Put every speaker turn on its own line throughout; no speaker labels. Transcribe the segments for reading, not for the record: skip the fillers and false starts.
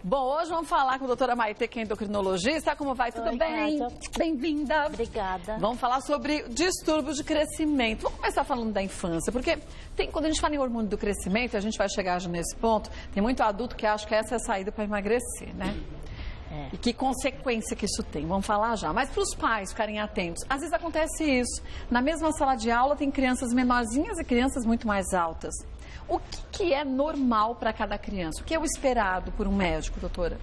Bom, hoje vamos falar com a doutora Maitê, que é endocrinologista. Como vai? Tudo bem? Bem-vinda.
Obrigada.
Vamos falar sobre distúrbios de crescimento. Vamos começar falando da infância, porque quando a gente fala em hormônio do crescimento, a gente vai chegar já nesse ponto, tem muito adulto que acha que essa é a saída para emagrecer, né? E que consequência que isso tem? Vamos falar já. Mas para os pais ficarem atentos, às vezes acontece isso. Na mesma sala de aula tem crianças menorzinhas e crianças muito mais altas. O que é normal para cada criança? O que é o esperado por um médico, doutora?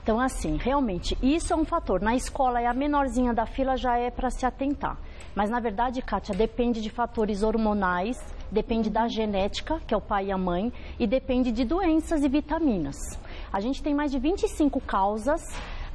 Então, assim, realmente, isso é um fator. Na escola, a menorzinha da fila já é para se atentar. Mas, na verdade, Kátia, depende de fatores hormonais, depende da genética, que é o pai e a mãe, e depende de doenças e vitaminas. A gente tem mais de 25 causas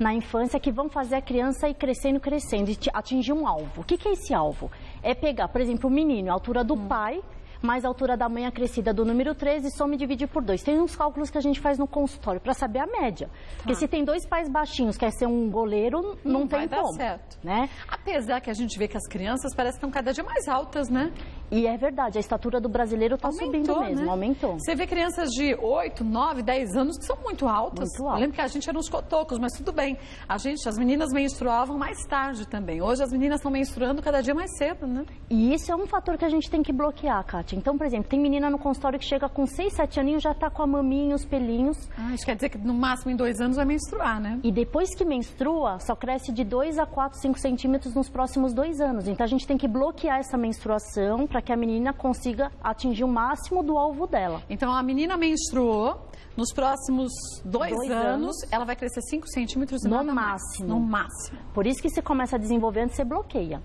na infância que vão fazer a criança ir crescendo e atingir um alvo. O que é esse alvo? É pegar, por exemplo, o menino, a altura do pai, mais a altura da mãe acrescida do número 13 e soma e divide por 2. Tem uns cálculos que a gente faz no consultório para saber a média. Porque se tem dois pais baixinhos, quer ser um goleiro, não tem como.
Vai dar certo.
Né?
Apesar que a gente vê que as crianças parecem que estão cada dia mais altas, né?
E é verdade, a estatura do brasileiro está subindo mesmo,
né?
Aumentou.
Você vê crianças de 8, 9, 10 anos que são muito altas.
Muito altas.
Eu lembro que a gente era uns cotocos, mas tudo bem. As meninas menstruavam mais tarde também. Hoje as meninas estão menstruando cada dia mais cedo, né?
E isso é um fator que a gente tem que bloquear, Kátia. Então, por exemplo, tem menina no consultório que chega com 6, 7 aninhos, já está com a maminha, os pelinhos.
Isso quer dizer que no máximo em 2 anos vai menstruar, né?
E depois que menstrua, só cresce de 2 a 4, 5 centímetros nos próximos 2 anos. Então, a gente tem que bloquear essa menstruação para que a menina consiga atingir o máximo do alvo dela.
Então, a menina menstruou, nos próximos 2 anos, ela vai crescer 5 centímetros
no máximo.
No máximo.
Por isso que você começa a desenvolver antes, você bloqueia.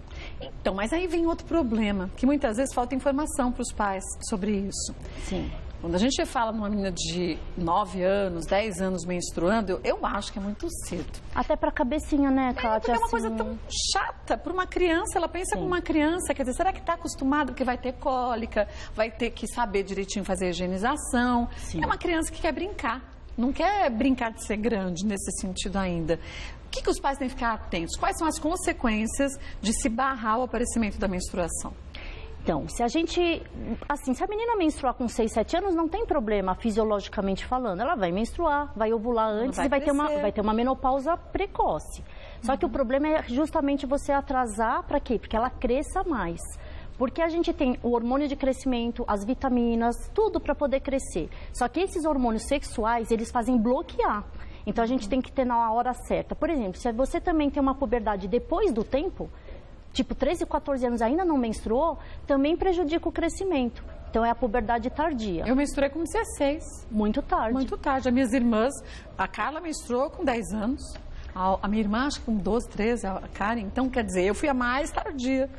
Então, mas aí vem outro problema, que muitas vezes falta informação para os pais sobre isso.
Sim.
Quando a gente fala numa menina de 9 anos, 10 anos menstruando, eu acho que é muito cedo.
Até para a cabecinha, né, Kátia?
É uma coisa tão chata para uma criança. Ela pensa como uma criança. Quer dizer, será que está acostumada? Porque vai ter cólica, vai ter que saber direitinho fazer a higienização. Sim. É uma criança que quer brincar. Não quer brincar de ser grande nesse sentido ainda. O que os pais têm que ficar atentos? Quais são as consequências de se barrar o aparecimento da menstruação?
Então, se a menina menstruar com 6, 7 anos, não tem problema fisiologicamente falando. Ela vai menstruar, vai ovular antes e vai ter uma menopausa precoce. Só que o problema é justamente você atrasar, para quê? Porque ela cresça mais. Porque a gente tem o hormônio de crescimento, as vitaminas, tudo para poder crescer. Só que esses hormônios sexuais, eles fazem bloquear. Então, a gente tem que ter na hora certa. Por exemplo, se você também tem uma puberdade depois do tempo, tipo 13, 14 anos ainda não menstruou, também prejudica o crescimento. Então é a puberdade tardia.
Eu menstruei com 16.
Muito tarde.
Muito tarde. As minhas irmãs, a Carla menstruou com 10 anos, a minha irmã acho que com 12, 13, a Karen. Então, quer dizer, eu fui a mais tardia.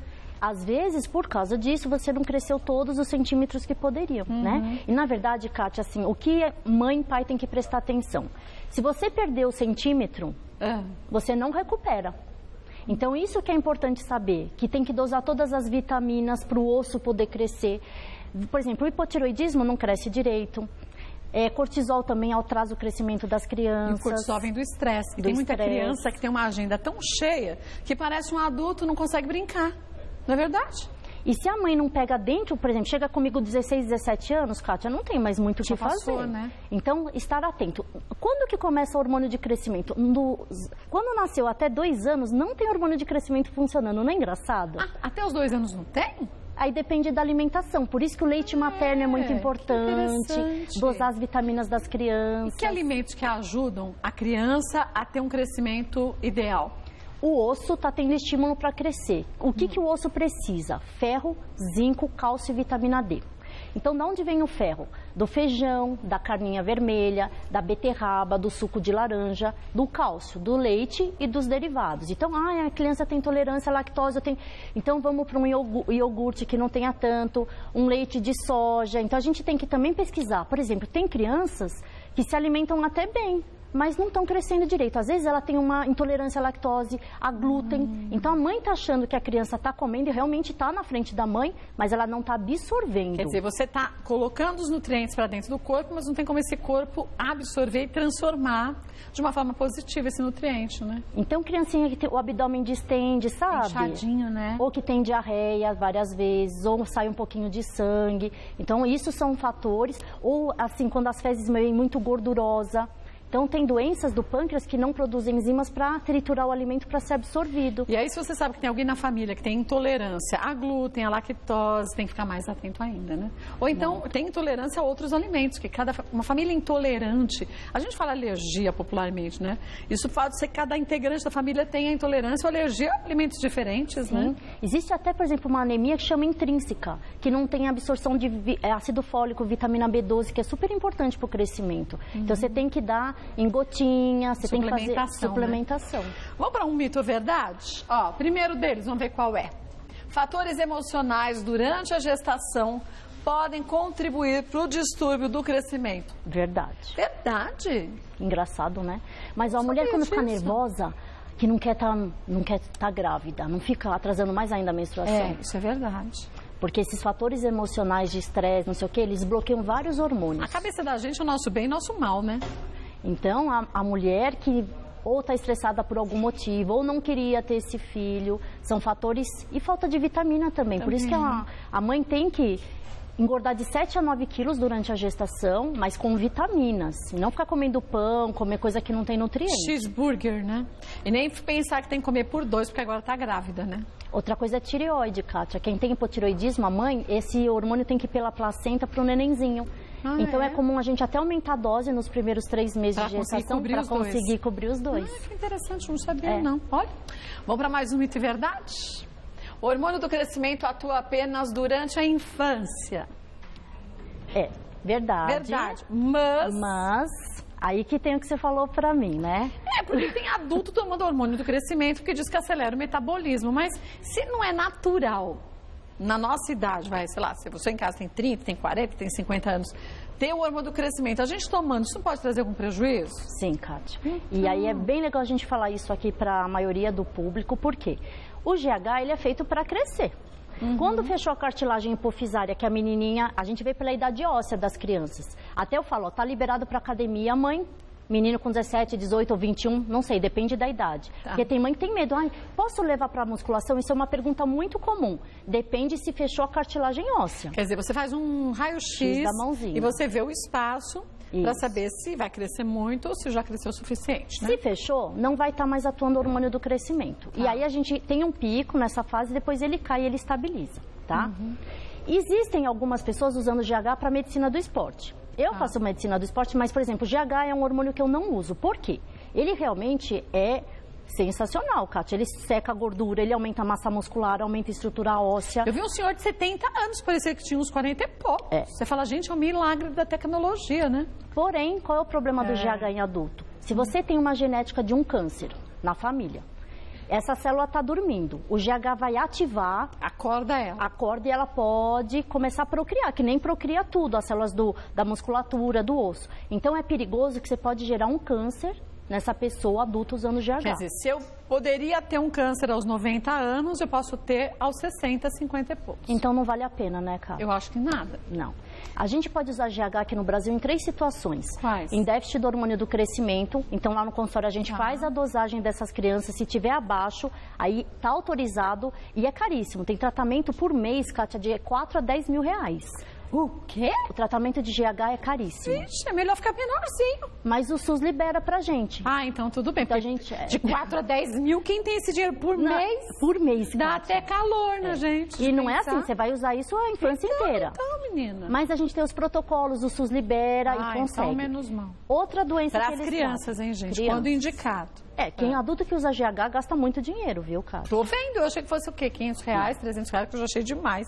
Às vezes, por causa disso, você não cresceu todos os centímetros que poderiam, né? E na verdade, Kátia, assim, o que mãe e pai tem que prestar atenção? Se você perdeu o centímetro, você não recupera. Então, isso que é importante saber, que tem que dosar todas as vitaminas para o osso poder crescer. Por exemplo, o hipotiroidismo não cresce direito. Cortisol também atrasa o crescimento das crianças.
E o cortisol vem do estresse. E tem muita criança que tem uma agenda tão cheia que parece um adulto, não consegue brincar. Não é verdade?
E se a mãe não pega dentro, por exemplo, chega comigo 16, 17 anos, Kátia, não tem mais muito o que fazer.
Né?
Então, estar atento. Quando que começa o hormônio de crescimento? Quando nasceu até 2 anos, não tem hormônio de crescimento funcionando, não é engraçado?
Até os 2 anos não tem?
Aí depende da alimentação, por isso que o leite materno é muito importante, dosar as vitaminas das crianças.
E que alimentos que ajudam a criança a ter um crescimento ideal?
O osso está tendo estímulo para crescer. O que o osso precisa? Ferro, zinco, cálcio e vitamina D. Então, de onde vem o ferro? Do feijão, da carninha vermelha, da beterraba, do suco de laranja, do cálcio, do leite e dos derivados. Então, a criança tem intolerância à lactose, então vamos para um iogurte que não tenha tanto, um leite de soja. Então, a gente tem que também pesquisar. Por exemplo, tem crianças que se alimentam até bem, mas não estão crescendo direito. Às vezes ela tem uma intolerância à lactose, a glúten. Então a mãe está achando que a criança está comendo e realmente está na frente da mãe, mas ela não está absorvendo.
Quer dizer, você está colocando os nutrientes para dentro do corpo, mas não tem como esse corpo absorver e transformar de uma forma positiva esse nutriente, né?
Então criancinha que tem o abdômen distende, sabe?
Inchadinho, né?
Ou que tem diarreia várias vezes, ou sai um pouquinho de sangue. Então isso são fatores. Ou assim, quando as fezes vêm muito gordurosa. Então, tem doenças do pâncreas que não produzem enzimas para triturar o alimento para ser absorvido.
E aí, se você sabe que tem alguém na família que tem intolerância a glúten, a lactose, tem que ficar mais atento ainda, né? Ou então, tem intolerância a outros alimentos, que uma família intolerante, a gente fala alergia popularmente, né? Isso pode ser que cada integrante da família tenha intolerância ou alergia a alimentos diferentes, né?
Existe até, por exemplo, uma anemia que chama intrínseca, que não tem absorção de ácido fólico, vitamina B12, que é super importante para o crescimento. Então, você tem que dar em gotinha, você tem que fazer suplementação.
Né? Vamos para um mito ou verdade? Ó, primeiro deles, vamos ver qual é. Fatores emocionais durante a gestação podem contribuir para o distúrbio do crescimento.
Verdade.
Verdade?
Engraçado, né? Mas a mulher, quando fica nervosa, que não quer tá grávida, não fica atrasando mais ainda a menstruação.
Isso é verdade.
Porque esses fatores emocionais de estresse, não sei o que, eles bloqueiam vários hormônios.
A cabeça da gente é o nosso bem e o nosso mal, né?
Então, a mulher que ou está estressada por algum motivo, ou não queria ter esse filho, são fatores... E falta de vitamina também. Por isso que a mãe tem que engordar de 7 a 9 quilos durante a gestação, mas com vitaminas. E não ficar comendo pão, comer coisa que não tem nutrientes.
Cheeseburger, né? E nem pensar que tem que comer por 2, porque agora está grávida, né?
Outra coisa é tireoide, Kátia. Quem tem hipotireoidismo, a mãe, esse hormônio tem que ir pela placenta para o nenenzinho. Então é comum a gente até aumentar a dose nos primeiros 3 meses de gestação para conseguir cobrir os dois.
Que interessante, não sabia não. Olha, vamos para mais um mito e verdade? O hormônio do crescimento atua apenas durante a infância.
É, verdade.
Verdade,
mas aí que tem o que você falou pra mim, né?
É, porque tem adulto tomando hormônio do crescimento que diz que acelera o metabolismo, mas se não é natural, na nossa idade, sei lá, se você em casa tem 30, tem 40, tem 50 anos, ter o hormônio do crescimento, a gente tomando, isso não pode trazer algum prejuízo?
Sim, Kátia. E aí é bem legal a gente falar isso aqui para a maioria do público, porque o GH, ele é feito para crescer. Quando fechou a cartilagem hipofisária, que a menininha, a gente vê pela idade óssea das crianças. Até eu falo, ó, tá liberado para academia, mãe, menino com 17, 18 ou 21, não sei, depende da idade. Porque tem mãe que tem medo, posso levar para musculação? Isso é uma pergunta muito comum. Depende se fechou a cartilagem óssea.
Quer dizer, você faz um raio-x
da mãozinha
e você vê o espaço para saber se vai crescer muito ou se já cresceu o suficiente, né?
Se fechou, não vai estar mais atuando o hormônio do crescimento. E aí a gente tem um pico nessa fase, depois ele cai e ele estabiliza, tá? Existem algumas pessoas usando GH para medicina do esporte. Eu faço medicina do esporte, mas, por exemplo, GH é um hormônio que eu não uso. Por quê? Ele realmente é sensacional, Kátia. Ele seca a gordura, ele aumenta a massa muscular, aumenta a estrutura óssea.
Eu vi um senhor de 70 anos, parecia que tinha uns 40 e pouco. Você fala, gente, é um milagre da tecnologia, né?
Porém, qual é o problema do GH em adulto? Se você tem uma genética de um câncer na família, essa célula está dormindo, o GH vai ativar...
Acorda ela.
Acorda e ela pode começar a procriar, que nem procria tudo, as células da musculatura, do osso. Então, é perigoso que você pode gerar um câncer nessa pessoa adulta usando GH.
Quer dizer, se eu poderia ter um câncer aos 90 anos, eu posso ter aos 60, 50 e poucos.
Então, não vale a pena, né, Kátia?
Eu acho que nada.
Não. A gente pode usar GH aqui no Brasil em 3 situações.
Quais?
Em déficit do hormônio do crescimento. Então, lá no consultório, a gente faz a dosagem dessas crianças. Se tiver abaixo, aí tá autorizado e é caríssimo. Tem tratamento por mês, Kátia, de 4 a 10 mil reais.
O quê?
O tratamento de GH é caríssimo.
Vixe, é melhor ficar menorzinho.
Mas o SUS libera pra gente.
Então tudo bem.
Então, a gente
de 4 a 10 mil, quem tem esse dinheiro por mês?
Por mês,
dá
Kátia.
até calor, né, gente?
E não é assim, você vai usar isso a infância inteira.
Então, menina.
Mas a gente tem os protocolos, o SUS libera e consegue.
Então menos mal.
Outra doença
para
que
as
eles
crianças, hein, gente?
Crianças.
Quando indicado.
Quem adulto que usa GH gasta muito dinheiro, viu, Kátia?
Tô vendo, eu achei que fosse o quê? 500 reais, 300 reais, que eu já achei demais.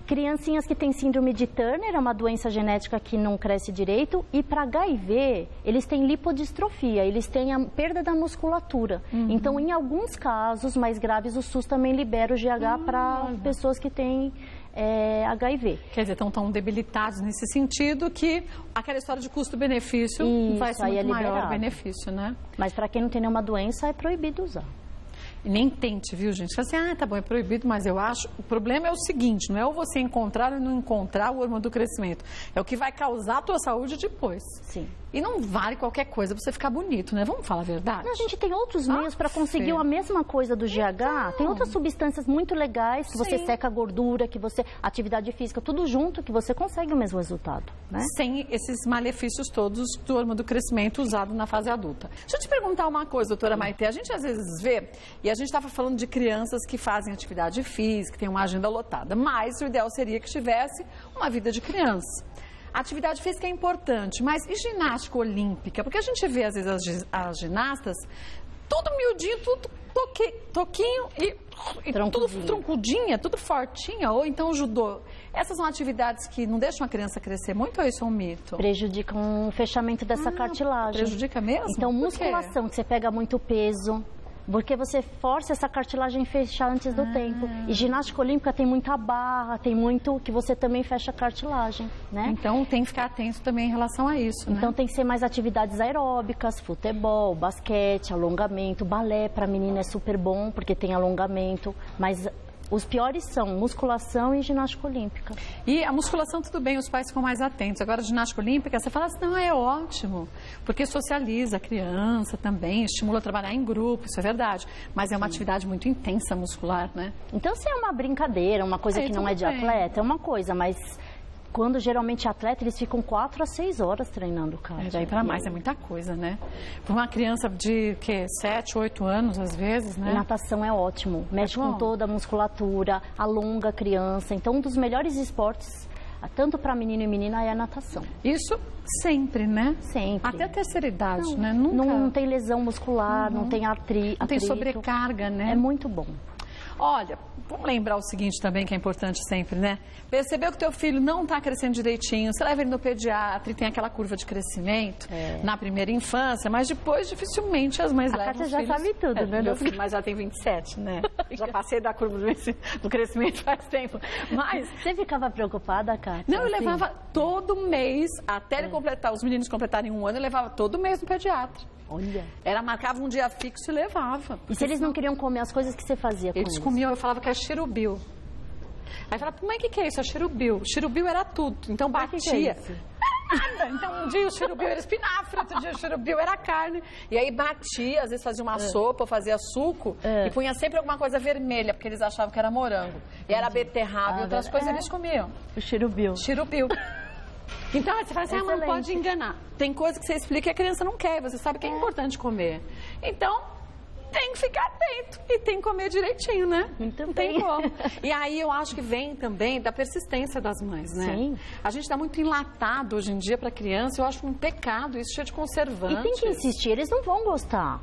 Criancinhas que têm síndrome de Turner, é uma doença genética que não cresce direito. E para HIV, eles têm lipodistrofia, eles têm a perda da musculatura. Então, em alguns casos mais graves, o SUS também libera o GH para pessoas que têm HIV.
Quer dizer, estão tão debilitados nesse sentido que aquela história de custo-benefício vai ser muito maior o benefício, né?
Mas para quem não tem nenhuma doença, é proibido usar.
E nem tente, viu, gente? Fala assim, tá bom, é proibido, mas eu acho... O problema é o seguinte, não é o você encontrar ou não encontrar o hormônio do crescimento. É o que vai causar a tua saúde depois.
Sim.
E não vale qualquer coisa pra você ficar bonito, né? Vamos falar a verdade?
A gente tem outros meios para conseguir a mesma coisa do GH. Tem outras substâncias muito legais, que você seca a gordura, que você... Atividade física, tudo junto, que você consegue o mesmo resultado, né?
Sem esses malefícios todos do hormônio do crescimento usado na fase adulta. Deixa eu te perguntar uma coisa, doutora Maitê. A gente às vezes vê, e a gente estava falando de crianças que fazem atividade física, que tem uma agenda lotada, mas o ideal seria que tivesse uma vida de criança. A atividade física é importante, mas e ginástica olímpica? Porque a gente vê, às vezes, as ginastas, tudo miudinho, tudo toquinho e tudo troncudinha, tudo fortinha, ou então judô. Essas são atividades que não deixam a criança crescer muito, ou isso é um mito?
Prejudicam o fechamento dessa cartilagem.
Prejudica mesmo?
Então, musculação, que você pega muito peso... Porque você força essa cartilagem a fechar antes do tempo. E ginástica olímpica tem muita barra, tem muito que você também fecha a cartilagem, né?
Então tem que ficar atento também em relação a isso, né?
Então tem que ser mais atividades aeróbicas, futebol, basquete, alongamento, balé para menina é super bom porque tem alongamento, mas os piores são musculação e ginástica olímpica.
E a musculação, tudo bem, os pais ficam mais atentos. Agora, a ginástica olímpica, você fala assim, não, é ótimo, porque socializa a criança também, estimula a trabalhar em grupo, isso é verdade. Mas é uma atividade muito intensa muscular, né?
Então, se é uma brincadeira, uma coisa que não é de atleta, é uma coisa, mas... Quando geralmente atleta, eles ficam 4 a 6 horas treinando o cardio.
Daí para mais, é muita coisa, né? Para uma criança de, 7, 8 anos, às vezes, né?
E natação é ótimo. Mexe com toda a musculatura, alonga a criança. Então, um dos melhores esportes, tanto para menino e menina, é a natação.
Isso sempre, né?
Sempre.
Até a terceira idade,
não,
né? Nunca...
Não tem lesão muscular, não tem atrito.
Não tem sobrecarga, né?
É muito bom.
Olha, vamos lembrar o seguinte também, que é importante sempre, né? Percebeu que teu filho não está crescendo direitinho, você leva ele no pediatra e tem aquela curva de crescimento na primeira infância, mas depois dificilmente as mães levam os filhos.
A Kátia já sabe tudo, né?
Meu filho, mas já tem 27, né? Já passei da curva do crescimento faz tempo. Mas...
Você ficava preocupada, Kátia?
Não, eu levava todo mês, até ele completar, os meninos completarem 1 ano, eu levava todo mês no pediatra.
Olha.
Marcava um dia fixo e levava.
E se eles não queriam comer as coisas que você fazia com eles?
Eles comiam, eu falava que é xirubil. Aí falava, mãe, o que é isso? É xirubil. Xirubil era tudo, então batia.
Que é isso?
Nada. Então um dia o xirubil era espinafre, outro dia o xirubil era carne. E aí batia, às vezes fazia uma sopa, ou fazia suco, e punha sempre alguma coisa vermelha, porque eles achavam que era morango. E era beterraba e outras coisas eles comiam.
O xirubil.
Xirubil. Então, você fala assim, não pode enganar. Tem coisa que você explica e a criança não quer, você sabe que é importante comer. Então, tem que ficar atento e tem que comer direitinho, né?
Muito
não tem como. E aí eu acho que vem também da persistência das mães, né?
Sim.
A gente está muito enlatado hoje em dia para criança, eu acho um pecado, isso cheio de conservantes.
E tem que insistir, eles não vão gostar.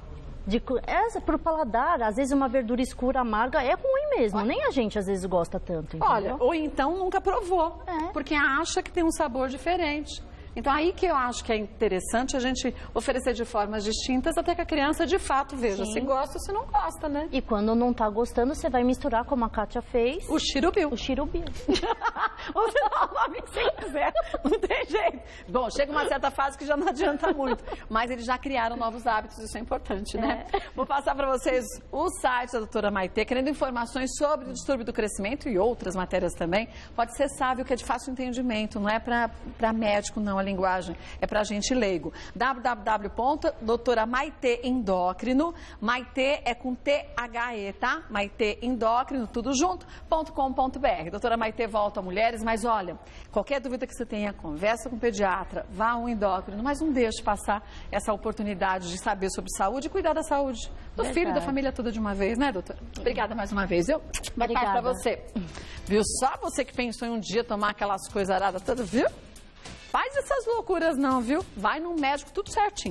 Pro paladar, às vezes uma verdura escura, amarga, é ruim mesmo. Nem a gente às vezes gosta tanto, entendeu?
Olha, ou então nunca provou, porque acha que tem um sabor diferente. Então, aí que eu acho que é interessante a gente oferecer de formas distintas até que a criança, de fato, veja se gosta ou se não gosta, né?
E quando não tá gostando, você vai misturar, como a Kátia fez...
O xirubil.
O xirubil.
Ou você dá o nome que você quiser, não tem jeito. Bom, chega uma certa fase que já não adianta muito, mas eles já criaram novos hábitos, isso é importante, né? Vou passar para vocês o site da doutora Maitê, querendo informações sobre o distúrbio do crescimento e outras matérias também. Pode ser sábio, que é de fácil entendimento, não é para médico, não. A linguagem é para gente leigo. www.doutoramaiteendócrino, Maitê é com T-H-E, tá? Maitê Endócrino, tudo junto, .com.br. Doutora Maitê volta a mulheres, mas olha, qualquer dúvida que você tenha, conversa com o pediatra, vá a um endócrino, mas não deixe passar essa oportunidade de saber sobre saúde e cuidar da saúde do filho e da família toda de uma vez, né, doutora? Obrigada mais uma vez, viu? Boa tarde pra você. Viu? Só você que pensou em um dia tomar aquelas coisas aradas todas, viu? Faz essas loucuras não, viu? Vai no médico tudo certinho.